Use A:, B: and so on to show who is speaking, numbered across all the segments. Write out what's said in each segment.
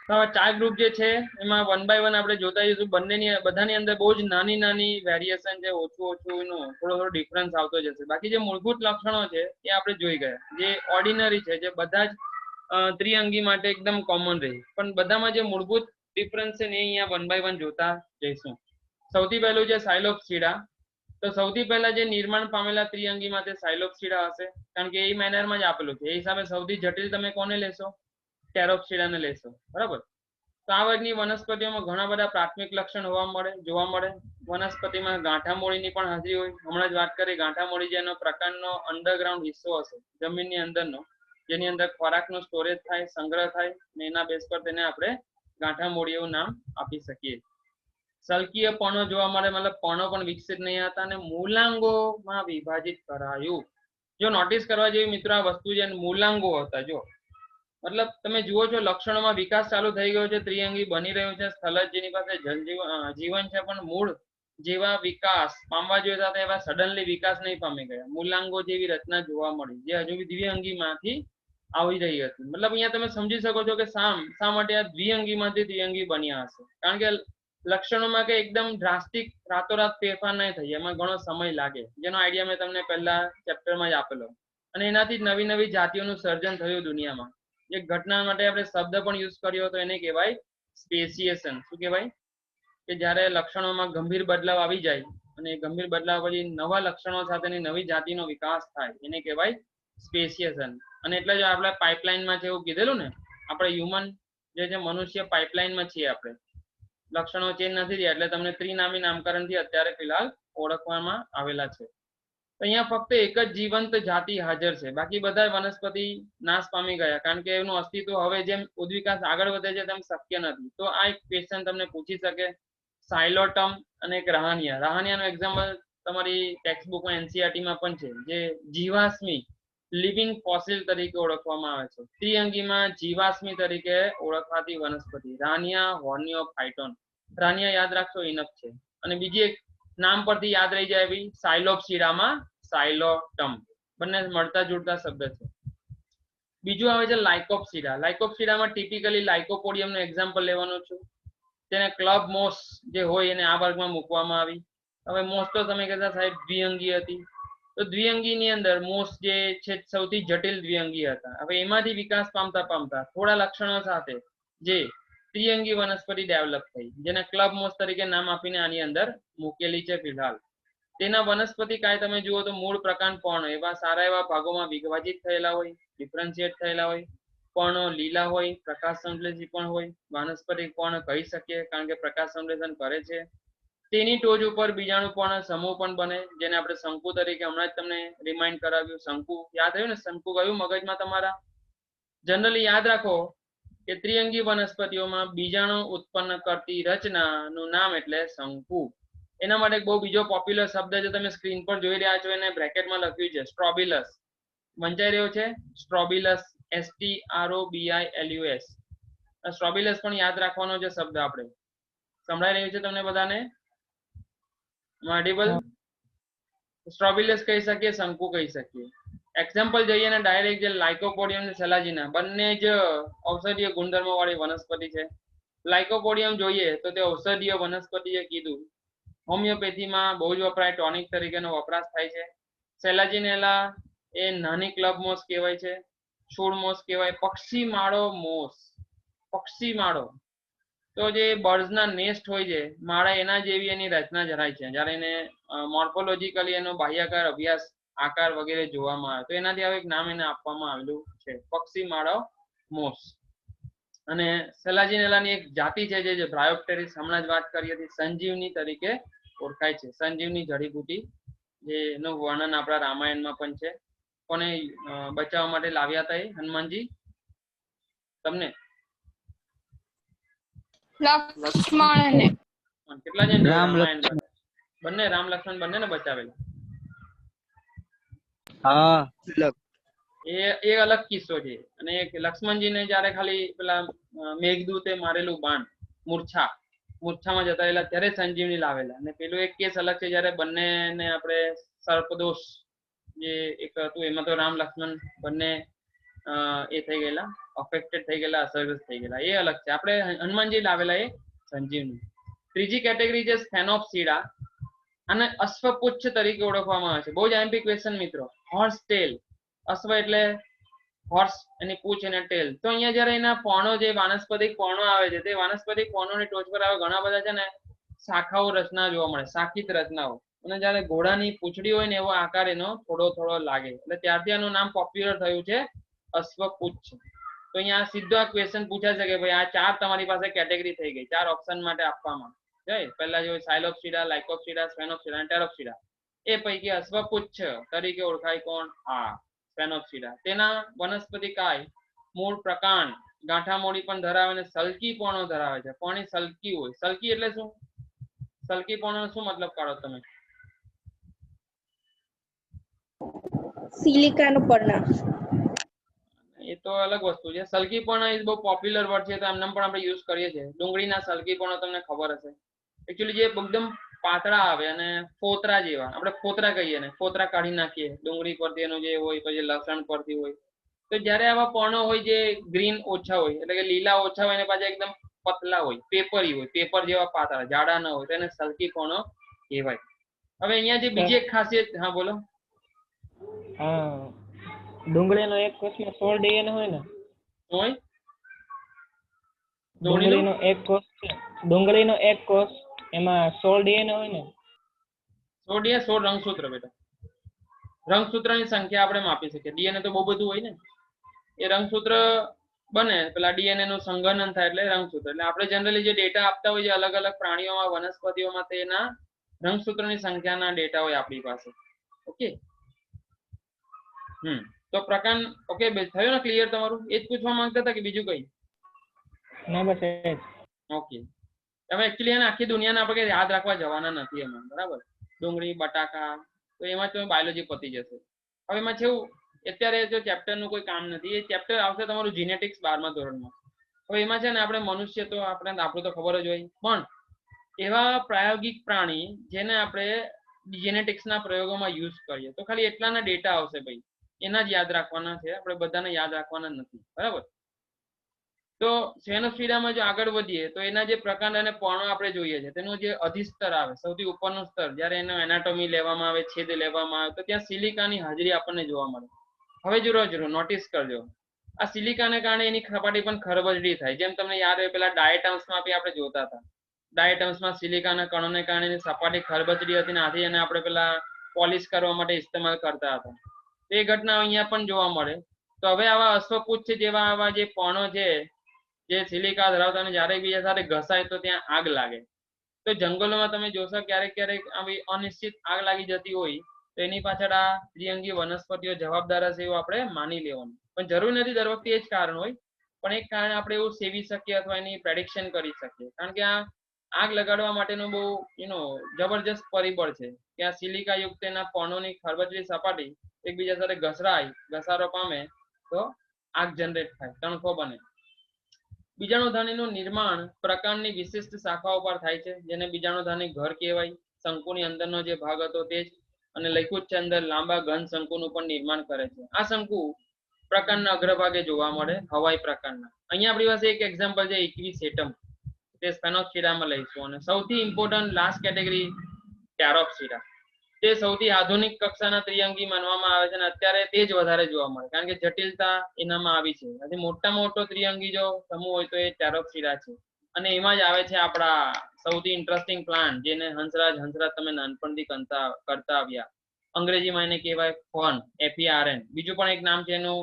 A: તો આ 4 ગ્રુપ જે છે એમાં 1 બાય 1 આપણે જોતા જઈશું. બધાની અંદર બહુ જ નાની નાની વેરિએશન છે, ઓછું નું થોડો ડિફરન્સ આવતો જશે. બાકી જે મૂળભૂત લક્ષણો છે એ આપણે જોઈ ગયા. જે ઓર્ડિનરી છે, જે બધા જ ત્રિઅંગી માટે એકદમ કોમન રહે, પણ બધામાં જે મૂળભૂત ડિફરન્સ છે ને એ અહીંયા 1 બાય 1 જોતા જઈશું. સૌથી પહેલું છે સાયલોપ્સીડા. તો સૌથી પહેલા જે નિર્માણ પામેલા ત્રિઅંગી માટે સાયલોપ્સીડા હશે, કારણ કે એ મેનરમાં જ આપેલું છે. એ હિસાબે સૌથી જટિલ તમે કોને લેશો? ટેરોપ્સીડાને લેશો, બરાબર. તો આ વર્ગની વનસ્પતિઓમાં ઘણા બધા પ્રાથમિક લક્ષણ જોવા મળે. વનસ્પતિમાં ગાંઠામૂળીની પણ હાજરી હોય. હમણાં જ વાત કરી ગાંઠામૂળી જેનો પ્રકારનો અંડરગ્રાઉન્ડ હિસ્સો હશે, જમીનની અંદરનો, જેની અંદર ખોરાકનો સ્ટોરેજ થાય, સંગ્રહ થાય, અને એના બેઝ પર તેને આપણે ગાંઠામૂળી એવું નામ આપી શકીએ. સલ્કીય પર્ણો જોવા મળે, મતલબ પર્ણો પણ વિકસિત નહીં હતા, અને મૂલાંગોમાં વિભાજિત કરાયું. જો નોટિસ કરવા જેવી મિત્રો આ વસ્તુ છે, મૂલાંગો હતા. જો મતલબ તમે જુઓ છો લક્ષણોમાં વિકાસ ચાલુ થઈ ગયો છે, ત્રિઅંગી બની રહ્યું છે, સ્થલજ જેની પાસે જીવન છે, પણ મૂળ જેવા વિકાસ પામવા જોઈએ હતા એવા સડનલી વિકાસ નહીં પામી ગયા. મૂલાંગો જેવી રચના જોવા મળી, જે હજુ દ્વિઅંગી માંથી આવી રહી હતી. મતલબ અહીંયા તમે સમજી શકો છો કે શા માટે આ દ્વિઅંગી માંથી ત્રિઅંગી બન્યા હશે. કારણ કે લક્ષણોમાં કે એકદમ ડ્રાસ્ટિક રાતોરાત ફેરફાર નહીં થઈ, એમાં ઘણો સમય લાગે, જેનો આઈડિયા મેં તમને પહેલા ચેપ્ટરમાં જ આપેલો. અને એનાથી જ નવી નવી જાતિઓનું સર્જન થયું દુનિયામાં. એક ઘટના માટે આપણે શબ્દ પણ યુઝ કર્યો હતો, એને કહેવાય સ્પેશિએશન. શું કહેવાય? કે જ્યારે લક્ષણોમાં ગંભીર બદલાવ આવી જાય અને ગંભીર બદલાવ પછી નવા લક્ષણો સાથેની નવી જાતિનો વિકાસ થાય, એને કહેવાય સ્પેશિએશન. અને એટલે જ આપણે પાઇપલાઇનમાં છે એવું કીધેલું ને, આપણે હ્યુમન જે છે મનુષ્ય પાઇપલાઇનમાં છીએ. આપણે લક્ષણો ચેન્જ નથી થયા એટલે તમને ત્રિનામી નામકરણથી અત્યારે ફિલહાલ ઓળખવામાં આવેલા છે. અહીંયા ફક્ત એક જ જીવંત જાતિ હાજર છે, બાકી બધા વનસ્પતિ નાશ પામી ગયા, કારણ કે એનું અસ્તિત્વ હવે જેમ ઉદ્વિકાસ આગળ વધે છે તેમ શક્ય નથી. તો આ એક ક્વેશ્ચન તમને પૂછી શકે. સાયલોટમ અને એક રહાનિયા. રહાનિયાનું એક્ઝામ્પલ તમારી ટેક્સ્ટબુકમાં એનસીઈઆરટીમાં પણ છે, જે જીવાશ્મી લિવિંગ ફોસિલ તરીકે ઓળખવામાં આવે છે. ત્રિઅંગીમાં જીવાશ્મી તરીકે ઓળખાતી વનસ્પતિ રહાનિયા હોર્નિયોફાઇટોન. રહાનિયા યાદ રાખશો ઇનફ છે. અને બીજી એક નામ પરથી યાદ રહી જાય એવી સાયલોપ્સીડામાં સાયલોટમ. બંને મળતા જુડતા શબ્દ છે. બીજું આવે છે લાઇકોપ્સીડા. લાઇકોપ્સીડામાં ટિપિકલી લાઇકોપોડિયમનું એક્ઝામ્પલ લેવાનું છું. તેને ક્લબ મોસ જે હોય એને આ વર્ગમાં મૂકવામાં આવી. હવે મોસ તો તમે કહેતા સાહેબ દ્વિઅંગી હતી, તો દ્વિઅંગીની અંદર મોસ જે છે સૌથી જટિલ દ્વિઅંગી હતા. હવે એમાંથી વિકાસ પામતા થોડા લક્ષણો સાથે જે ત્રિઅંગી વનસ્પતિ ડેવલપ થઈ, જેને ક્લબ મોસ તરીકે નામ આપીને આની અંદર મૂકેલી છે ફિલહાલ. તેના વનસ્પતિ કાય તમે જુઓ તો મૂળ પ્રકાંડ પર્ણ એવા સારા એવા ભાગોમાં વિભાજિત થયેલા હોય, ડિફરન્શિએટ થયેલા હોય, પર્ણો લીલા હોય, પ્રકાશ સંશ્લેષી પણ હોય. વાનસ્પતિક પર્ણ કહી શકીએ કારણ કે પ્રકાશ સંશ્લેષણ કરે છે. તેની ટોચ ઉપર બીજાણુ પર્ણ સમૂહ પણ બને, જેને આપણે શંકુ તરીકે હમણાં જ તમને રિમાઇન્ડ કરાવ્યું. શંકુ યાદ આવ્યું ને? શંકુ કયું મગજમાં તમારા? જનરલી યાદ રાખો કે ત્રિઅંગી વનસ્પતિઓમાં બીજાણુ ઉત્પન્ન કરતી રચનાનું નામ એટલે શંકુ. એના માટે બહુ બીજો પોપ્યુલર શબ્દ છે, તમે સ્ક્રીન પર જોઈ રહ્યા છો, એને બ્રેકેટમાં લખ્યું છે સ્ટ્રોબિલસ. વંચાઈ રહ્યો છે સ્ટ્રોબિલસ, STROBILUS. સ્ટ્રોબિલસ પણ યાદ રાખવાનો છે શબ્દ. આપણે સંભળાઈ રહ્યું છે તમને બધાને? ઓડિબલ? સ્ટ્રોબિલસ કહી શકીએ, શંકુ કહી શકીએ. એક્ઝામ્પલ જઈએ ને ડાયરેક્ટ, જે લાઇકોપોડિયમ અને સેલાજીના બંને જ ઔષધીય ગુણધર્મો વાળી વનસ્પતિ છે. લાઇકોપોડિયમ જોઈએ તો તે ઔષધીય વનસ્પતિ છે કીધું. હોમિયોપેથીમાં બહુ જ વપરાય, ટોનિક તરીકેનો વપરાશ થાય છે. સેલાજીનેલા એ નાની ક્લબ મોસ કહેવાય છે, છોડ મોસ કહેવાય, પક્ષી માળો મોસ. પક્ષી માળો તો જે બર્ડ્સના નેસ્ટ હોય છે, માળા એના જેવી એની રચના જરાય છે. જ્યારે એને મોર્ફોલોજીકલી એનો બાહ્યાકાર અભ્યાસ આકાર વગેરે જોવામાં આવે તો એનાથી હવે એક નામ એને આપવામાં આવેલું છે, પક્ષી માળો મોસ. અને સેલાજીનેલાની એક જાતિ છે જે બ્રાયોપ્ટેરિસ, હમણાં જ વાત કરી હતી, સંજીવની તરીકે ઓળખાય છે. સંજીવની જડીબુટી, જેનું વર્ણન આપણા રામાયણમાં પણ છે. કોને બચાવવા માટે લાવ્યા હતા એ હનુમાનજી? તમને
B: લક્ષ્મણને.
A: કેટલા જણ રામાયણ બંને રામ લક્ષ્મણ બંનેને બચાવેલા?
C: હા,
A: એ અલગ કિસ્સો છે. અને એક લક્ષ્મણજીને જ્યારે ખાલી પેલા મેઘદૂતે મારેલું બાણ મૂર્છામાં જતા રહેલા ત્યારે સંજીવની લાવેલા. અને પેલું એક કેસ અલગ છે, જ્યારે બંનેને આપણે સર્પદોષ જે એક હતું એમાં તો રામ લક્ષ્મણ બંને એ થઈ ગયેલા, અફેક્ટેડ થઈ ગયેલા, અસરગ્રસ્ત થઈ ગયેલા, એ અલગ છે. આપણે હનુમાનજી લાવેલા એ સંજીવની. ત્રીજી કેટેગરી છે સ્ફેનોપ્સીડા, અને અશ્વપુચ્છ તરીકે ઓળખવામાં આવે છે. બહુ જ આઈએમપી ક્વેશ્ચન મિત્રો. હોર્સ ટેલ, અશ્વ એટલે હોર્સ, એની પૂંછ એને ટેલ. તો અહીંયા જયારે એના પર્ણો, જે વાનસ્પતિક પર્ણો આવે છે, તે વાનસ્પતિક પર્ણોની ટોચ પર આવે ઘણા બધા છે ને શાખાઓ રચના જોવા મળે, શાખિત રચનાઓ. અને જયારે ઘોડાની પૂંછડી હોય ને એવો આકાર એનો થોડો થોડો લાગે, એટલે ત્યારથી આનું નામ પોપ્યુલર થયું છે અશ્વપુચ્છ. તો અહીંયા સીધો આ ક્વેશ્ચન પૂછાય છે કે ભાઈ આ 4 તમારી પાસે કેટેગરી થઈ ગઈ, 4 ઓપ્શન માટે આપવામાં જાય. પહેલા જો સાયલોપ્સીડા, લાઇકોપ્સીડા, સ્ફેનોપ્સીડા અને ટેરોપ્સીડા. એ પૈકી અશ્વપુચ્છ તરીકે ઓળખાય કોણ? આ સ્ફેનોપ્સીડા. તેના વનસ્પતિકાય મૂળ પ્રકાંડ ગાંઠામોડી પણ ધરાવે અને સલ્કી પર્ણો ધરાવે છે. પર્ણી સલ્કી હોય. સલ્કી એટલે શું? સલ્કી પર્ણો શું મતલબ કાઢો તમે?
C: સિલિકાનું પર્ણ.
A: એ તો અલગ વસ્તુ છે. સલ્કી પર્ણ એ બહુ પોપ્યુલર વર્ડ છે, તો આમ પણ આપણે યુઝ કરીએ છીએ. ડુંગળીના સલ્કી પર્ણો તમને ખબર હશે. એકચ્યુઅલી જે એકદમ પાતળા આવે અને ફોતરા જેવા, આપણે ફોતરા કહીએ ને, ફોતરા કાઢી નાખીએ ડુંગળી પરથી એનું જે હોય, પછી લસણ પરથી હોય. તો જ્યારે આવા પર્ણો હોય જે ગ્રીન ઓછા હોય, એટલે કે લીલા ઓછા હોય, અને પાછા એકદમ પતલા હોય, પેપરી હોય, પેપર જેવા પાતળા, જાડા ન હોય, તો એને સલ્કી પર્ણો કહેવાય. હવે અહીંયા જે બીજી એક ખાસિયત, હા બોલો.
D: ડુંગળીનો એક કોષમાં 16 ડીએનએ હોય ને?
A: હોય.
D: ડુંગળીનો એક કોષ એમાં 16 ડીએનએ હોય ને?
A: 16 ડીએનએ, 16 રંગસૂત્ર બેટા. રંગસૂત્રની સંખ્યા આપણે માપી શકીએ. ડીએનએ તો બહુ બધું હોય ને, એ રંગસૂત્ર બને પેલા ડીએનએ નું સંઘનન થાય એટલે રંગસૂત્ર. એટલે આપણે જનરલી જે ડેટા આપતા હોય છે અલગ અલગ પ્રાણીઓમાં, વનસ્પતિઓમાં, તેના રંગસૂત્રની સંખ્યાના ડેટા હોય આપણી પાસે. ઓકે. તો પ્રકાંડ ઓકે થયું ને ક્લિયર તમારું? એ જ પૂછવા માંગતા હતા કે બીજું કઈ?
D: ના બસ એ જ.
A: ઓકે. તમે એકચ્યુઅલી એને આખી દુનિયાને આપણે યાદ રાખવા જવાના નથી એમાં, બરાબર? ડુંગળી, બટાકા, તો એમાં તો બાયોલોજી પતી જશે. હવે એમાં છે અત્યારે જો ચેપ્ટરનું કોઈ કામ નથી, એ ચેપ્ટર આવશે તમારું જીનેટિક્સ 12મા ધોરણમાં. હવે એમાં છે ને આપણે મનુષ્ય તો આપણું તો ખબર જ હોય, પણ એવા પ્રાયોગિક પ્રાણી જેને આપણે જીનેટિક્સના પ્રયોગોમાં યુઝ કરીએ, તો ખાલી એટલાના ડેટા આવશે ભાઈ, એના જ યાદ રાખવાના છે, આપણે બધાને યાદ રાખવાના નથી, બરાબર? તો સ્ફેનોપ્સીડામાં જો આગળ વધીએ તો એના જે પ્રકાંડ અને પર્ણો આપણે જોઈએ છે, તેનું જે અધિસ્તર આવે, સૌથી ઉપરનું સ્તર, જ્યારે એનો એનાટોમી લેવામાં આવે, છેદ લેવામાં આવે, તો ત્યાં સિલિકાની હાજરી આપણને જોવા મળે. હવે જો નોટિસ કરજો, આ સિલિકાને કારણે એની સપાટી પણ ખરબચડી થાય. જેમ તમને યાદ હોય પેલા ડાયટમ્સમાં આપણે જોતા હતા, ડાયટમ્સમાં સિલિકાના કણોને કારણે એની સપાટી ખરબચડી હતી, આથી એને આપણે પેલા પોલિશ કરવા માટે ઇસ્તેમાલ કરતા હતા. તે ઘટના અહીંયા પણ જોવા મળે. તો હવે આવા અશ્વપુચ્છ જેવા આવા જે પર્ણો છે જે સિલિકા ધરાવતા, અને જ્યારે એકબીજા સાથે ઘસાય તો ત્યાં આગ લાગે. તો જંગલોમાં તમે જોશો ક્યારેક આવી અનિશ્ચિત આગ લાગી જતી હોય, તો એની પાછળ આ દ્વિઅંગી વનસ્પતિઓ જવાબદાર હશે એવું આપણે માની લેવાનું. પણ જરૂર નથી દર વખતે એ જ કારણ હોય, પણ એક કારણ આપણે એવું સેવી શકીએ અથવા એની પ્રેડિક્શન કરી શકીએ. કારણ કે આ આગ લગાડવા માટેનું બહુ જબરજસ્ત પરિબળ છે કે આ સિલિકા યુક્ત એના પર્ણોની ખરબચડી સપાટી એકબીજા સાથે ઘસારો પામે તો આગ જનરેટ થાય, તણખો બને. બીજાણુધણીનું નિર્માણ પ્રકાંડની વિશિષ્ટ શાખાઓ પર થાય છે, જેને બીજાણુધણી ઘર કહેવાય. શંકુની અંદરનો જે ભાગ હતો તે જ, અને લઘુચ્છ અંદર લાંબા ઘન શંકુનું પણ નિર્માણ કરે છે. આ શંકુ પ્રકાંડના અગ્રભાગે જોવા મળે, હવાઈ પ્રકાંડના. અહીંયા આપણી પાસે એક એક્ઝામ્પલ છે ઇક્વિસેટમ, તે સ્ફેનોપ્સીડામાં લઈશું. અને સૌથી ઇમ્પોર્ટન્ટ લાસ્ટ કેટેગરી ટેરોપ્સીડા, તે સૌથી આધુનિક કક્ષાના ત્રિઅંગી માનવામાં આવે છે, અને અત્યારે તે જ વધારે જોવા મળે, કારણ કે જટિલતા એનામાં આવી છે. હજી મોટામાં મોટો ત્રિઅંગી જો સમૂહ હોય તો એ ટેરોપ્સીડા છે. અને એમાં જ આવે છે આપણા સૌથી ઇન્ટરેસ્ટિંગ પ્લાન્ટ, જેને હંસરાજ તમે નાનપણથી કરતા આવ્યા. અંગ્રેજીમાં એને કહેવાય ફર્ન, FERN. બીજું પણ એક નામ છે એનું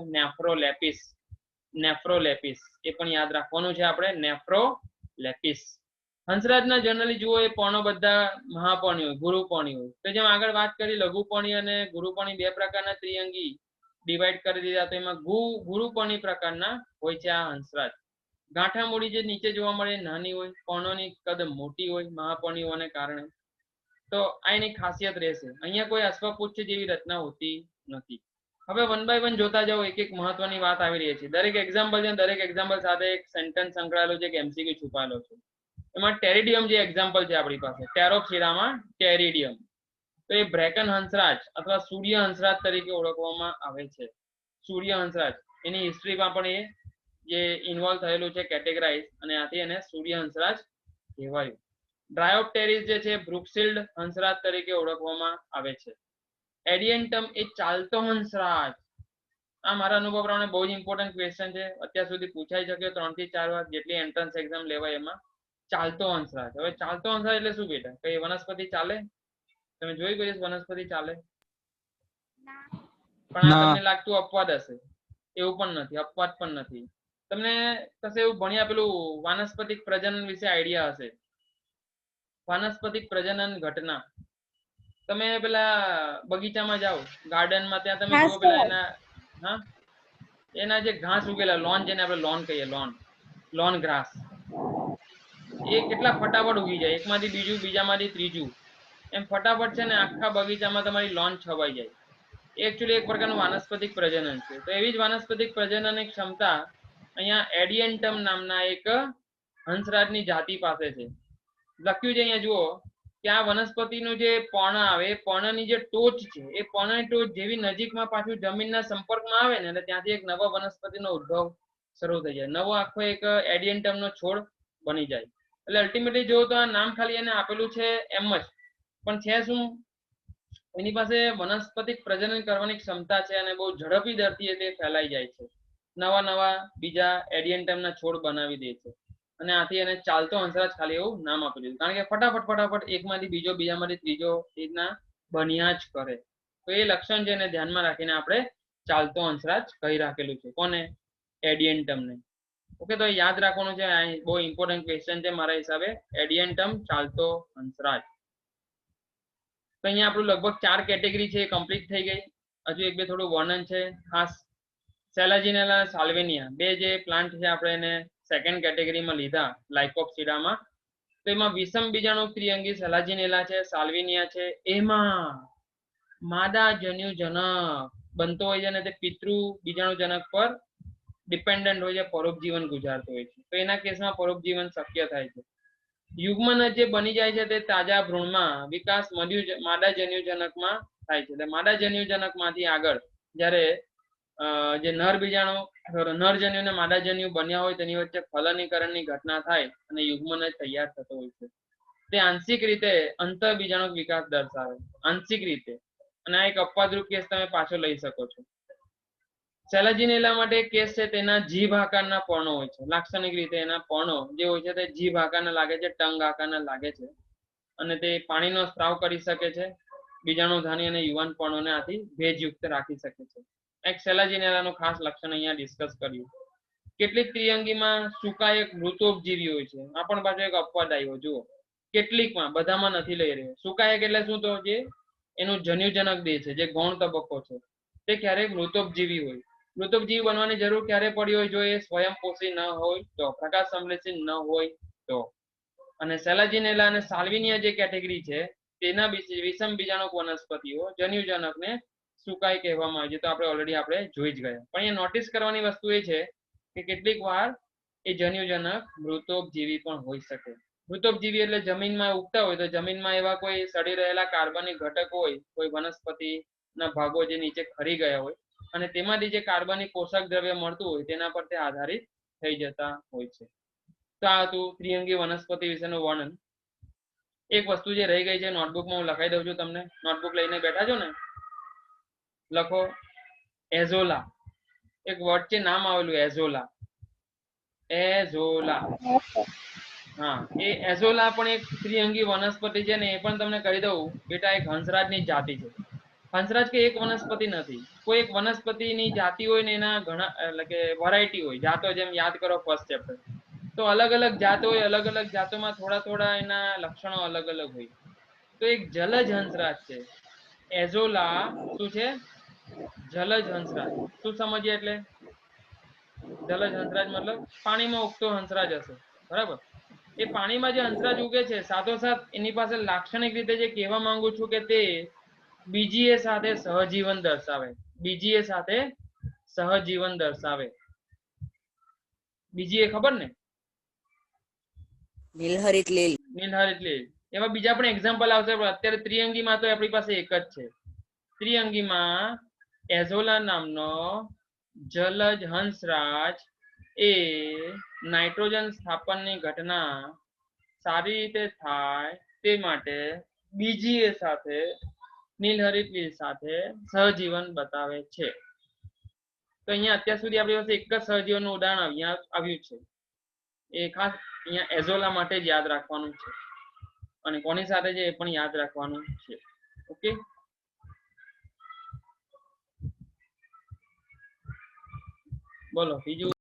A: નેફ્રોલેપિસ. એ પણ યાદ રાખવાનું છે આપણે, નેફ્રોલેપિસ. હંસરાજના જનરલી જુઓ એ પર્ણો બધા મહાપર્ણી હોય, ગુરુપર્ણી હોય. તો જેમ આગળ વાત કરી લઘુપર્ણી અને ગુરુપર્ણી બે પ્રકારના ત્રિઅંગી ડિવાઈડ કરી દીધા, તો એમાં ગુરુપર્ણી પ્રકારના હોય છે આ હંસરાજ. ગાંઠા મૂડી જે નીચે જોવા મળે નાની હોય, પર્ણોની કદ મોટી હોય મહાપર્ણીઓને કારણે. તો આ એની ખાસિયત રહેશે. અહીંયા કોઈ અશ્વપુચ્છ જેવી રચના હોતી નથી. હવે 1 by 1 જોતા જાઓ, એક એક મહત્વની વાત આવી રહી છે. દરેક એક્ઝામ્પલ છે, દરેક એક્ઝામ્પલ સાથે એક સેન્ટેન્સ સંકળાયેલો છે કે MCQ છુપાયેલો છે. એમાં ટેરિડિયમ જે એક્ઝામ્પલ છે આપણી પાસે, ટેરોપ્સીડામાં ટેરિડિયમ, તો એ બ્રેકન હંસરાજ અથવા સૂર્ય હંસરાજ તરીકે ઓળખવામાં આવે છે. સૂર્ય હંસરાજ એની હિસ્ટ્રીમાં પણ એ જે ઇન્વોલ્વ થયેલું છે કેટેગરાઇઝ, અને આથી એને સૂર્ય હંસરાજ કહેવાયું. ડ્રાયોપ્ટેરિસ જે છે બ્રુકશિલ્ડ હંસરાજ તરીકે ઓળખવામાં આવે છે. એડિયન્ટમ એ ચાલતો હંસરાજ. આ મારા અનુભવ પ્રમાણે બહુ જ ઇમ્પોર્ટન્ટ ક્વેશ્ચન છે, અત્યાર સુધી પૂછાઈ શક્યો 3 થી 4 વાર, જેટલી એન્ટ્રન્સ એક્ઝામ લેવાય એમાં. ચાલતો હંસરાજ. હવે ચાલતો હંસરાજ એટલે શું બેટા? કઈ વનસ્પતિ ચાલે? તમે જોઈ કોઈ વનસ્પતિ ચાલે? પણ આ તમને લાગતું અપવાદ હશે. એવું પણ નથી, અપવાદ પણ નથી. તમને કશે એવું ભણ્યા પેલું વાનસ્પતિક પ્રજનન વિશે આઈડિયા હશે. વાનસ્પતિક પ્રજનન ઘટના. તમે પેલા બગીચામાં જાઓ, ગાર્ડનમાં, ત્યાં તમે જુઓ પેલા એના એના જે ઘાસ ઉગેલા, લોન, જેને આપણે લોન કહીએ, લોન ગ્રાસ, એ કેટલા ફટાફટ ઉગી જાય, એકમાંથી બીજું, બીજામાંથી ત્રીજું, એમ ફટાફટ છે ને આખા બગીચામાં તમારી લોન છવાઈ જાય. એ એકચ્યુઅલી એક પ્રકારનું વાનસ્પતિક પ્રજનન છે. તો એવી જ વાનસ્પતિક પ્રજનનની ક્ષમતા અહીંયા એડિયન્ટમ નામના એક હંસરાજની જાતિ પાસે છે. લખ્યું છે અહીંયા જુઓ કે આ વનસ્પતિનું જે પર્ણ આવે, એ પર્ણની જે ટોચ છે, એ પર્ણની ટોચ જેવી નજીકમાં પાછું જમીનના સંપર્કમાં આવે ને, એટલે ત્યાંથી એક નવા વનસ્પતિનો ઉદ્ભવ શરૂ થઈ જાય. નવો આખો એક એડિયન્ટમનો છોડ બની જાય. એટલે અલ્ટિમેટલી જો તો આ નામ ખાલી એને આપેલું છે એમ જ, પણ છે શું? એની પાસે વનસ્પતિક પ્રજનન કરવાની ક્ષમતા છે, અને બહુ ઝડપી દરથી તે ફેલાઈ જાય છે. નવા નવા બીજા એડિયન્ટમના છોડ બનાવી દે છે, અને આથી એને ચાલતો હંસરાજ ખાલી એવું નામ આપી દીધું, કારણ કે ફટાફટ એકમાંથી બીજો, બીજામાંથી ત્રીજો રીતના બન્યા જ કરે. તો એ લક્ષણ છે એને ધ્યાનમાં રાખીને આપણે ચાલતો હંસરાજ કહી રાખેલું છે. કોને? એડિયન્ટમને. ઓકે, તો યાદ રાખવાનું છે, બહુ ઇમ્પોર્ટન્ટ ક્વેશ્ચન છે મારા હિસાબે. એડિયન્ટમ ચાલતો હંસરાજ. તો અહીંયા આપણું લગભગ 4 કેટેગરી છે એ કમ્પ્લીટ થઈ ગઈ. હજુ એક બે થોડું વર્ણન છે ખાસ. સેલાજિનેલા, સાલ્વેનિયા, બે જે પ્લાન્ટ છે આપણે એને સેકન્ડ કેટેગરીમાં લીધા લાઇકોપ્સિડામાં. તો એમાં વિષમ બીજાણુ ત્રિઅંગી સેલાજિનેલા છે, સાલ્વેનિયા છે, એમાં માદા જન્યુજનક બનતો હોય છે, અને તે પિતૃ બીજાણુજનક પર ડિપેન્ડન્ટ હોય છે, પરોપજીવન ગુજારતો હોય છે. તો એના કેસમાં પરોપજીવન શક્ય થાય છે. યુગ્મન જે બની જાય છે તે તાજા ભ્રૂણમાં વિકાસ માદા જન્યુજનકમાં થાય છે. એટલે માદા જન્યુજનકમાંથી આગળ જ્યારે જે નરજન્યુ અને માદાજન્યુ બન્યા હોય તેની વચ્ચે ફલનીકરણની ઘટના થાય અને યુગ્મન તૈયાર થતો હોય છે. તે આંશિક રીતે અંતઃબીજાણુક વિકાસ દર્શાવે, આંશિક રીતે. અને આ એક અપવાદરૂપ કેસ તમે પાછો લઈ શકો છો. સેલાજિનેલા માટે કેસ છે, તેના જીભ આકારના પર્ણો હોય છે. લાક્ષણિક રીતે એના પર્ણો જે હોય છે તે જીભ આકારના લાગે છે, ટંગ આકારના લાગે છે, અને તે પાણીનો સ્ત્રાવ કરી શકે છે. બીજાણુધાની અને યુવાન પર્ણોને આથી ભેજયુક્ત રાખી શકે છે. એક સેલાજિનેલાનું ખાસ લક્ષણ અહીંયા ડિસ્કસ કર્યું. કેટલીક ત્રિઅંગીમાં સુકાયક મૃતોપજીવી હોય છે. આ પણ પાછો એક અપવાદ આવ્યો. જુઓ, કેટલીકમાં, બધામાં નથી લઈ રહ્યો. સુકાયક એટલે શું? તો જે એનું જન્યુજનક દેહ છે, જે ગૌણ તબક્કો છે, તે ક્યારેક મૃતોપજીવી હોય. મૃતોપજીવી બનવાની જરૂર ક્યારે પડી હોય? જો એ સ્વયંપોષી ન હોય તો, પ્રકાશ સંશ્લેષિત ન હોય તો. અને સેલાજિનેલા અને સાલ્વિનિયા જે કેટેગરી છે તેના વિષમ બીજાણુક વનસ્પતિઓ જન્યુજનકને સુકાય કહેવામાં આવે છે. તો આપણે જોઈ જ ગયા. પણ અહીંયા નોટિસ કરવાની વસ્તુ એ છે કે કેટલીક વાર એ જન્યુજનક મૃતોપજીવી પણ હોઈ શકે. મૃતોપજીવી એટલે જમીનમાં ઉગતા હોય તો જમીનમાં એવા કોઈ સડી રહેલા કાર્બનિક ઘટકો હોય, કોઈ વનસ્પતિના ભાગો જે નીચે ખરી ગયા હોય, અને તેમાંથી જે કાર્બનિક પોષક દ્રવ્ય મળતું હોય તેના પર તે આધારિત થઈ જતા હોય છે. તો આ હતું ત્રિઅંગી વનસ્પતિ વિશેનું વર્ણન. એક વસ્તુ જે રહી ગઈ છે નોટબુકમાં હું લખાઈ દઉં છું તમને. નોટબુક લઈને બેઠા છો ને, લખો એઝોલા. એક વર્ડ છે, નામ આવેલું એઝોલા. એઝોલા. હા, એ એઝોલા પણ એક ત્રિઅંગી વનસ્પતિ છે ને, એ પણ તમને કહી દઉં બેટા, એક હંસરાજની જાતિ છે. હંસરાજ કે એક વનસ્પતિ નથી, કોઈ એક વનસ્પતિની જાતિ હોય ને એના ઘણા, એટલે કે વેરાયટી હોય, જાતો. જેમ યાદ કરો ફર્સ્ટ ચેપ્ટર, તો અલગ અલગ જાતો હોય, અલગ અલગ જાતોમાં થોડા થોડા એના લક્ષણો અલગ અલગ હોય. તો એક જલજ હંસરાજ છે એઝોલા. શું છે? જલજ હંસરાજ. શું સમજીએ? એટલે જલજ હંસરાજ મતલબ પાણીમાં ઉગતો હંસરાજ હશે, બરાબર? એ પાણીમાં જે હંસરાજ ઉગે છે, સાથોસાથ એની પાસે લાક્ષણિક રીતે જે કહેવા માંગુ છું કે તે બીજીએ સાથે સહજીવન દર્શાવે. બીજીએ સાથે સહજીવન દર્શાવે. બીજી એ ખબર ને?
C: નીલહરિત લીલ.
A: નીલહરિત લીલ. એમાં બીજા પણ એક્ઝામ્પલ આવશે, પણ અત્યારે ત્રિઅંગીમાં તો આપણી પાસે એક જ છે. ત્રિઅંગીમાં એઝોલા નામનો જલજ હંસરાજ એ નાઇટ્રોજન સ્થાપનની ઘટના સારી રીતે થાય તે માટે બીજીએ સાથે નીલહરિત સાથે સહજીવન બતાવે છે. તો અહીંયા અત્યાર સુધી આપણી પાસે એક જ સહજીવનનું ઉદાહરણ અહીંયા આવ્યું છે. એ ખાસ અહીંયા એઝોલા માટે જ યાદ રાખવાનું છે અને કોની સાથે છે એ પણ યાદ રાખવાનું છે. ઓકે, બોલો બીજું.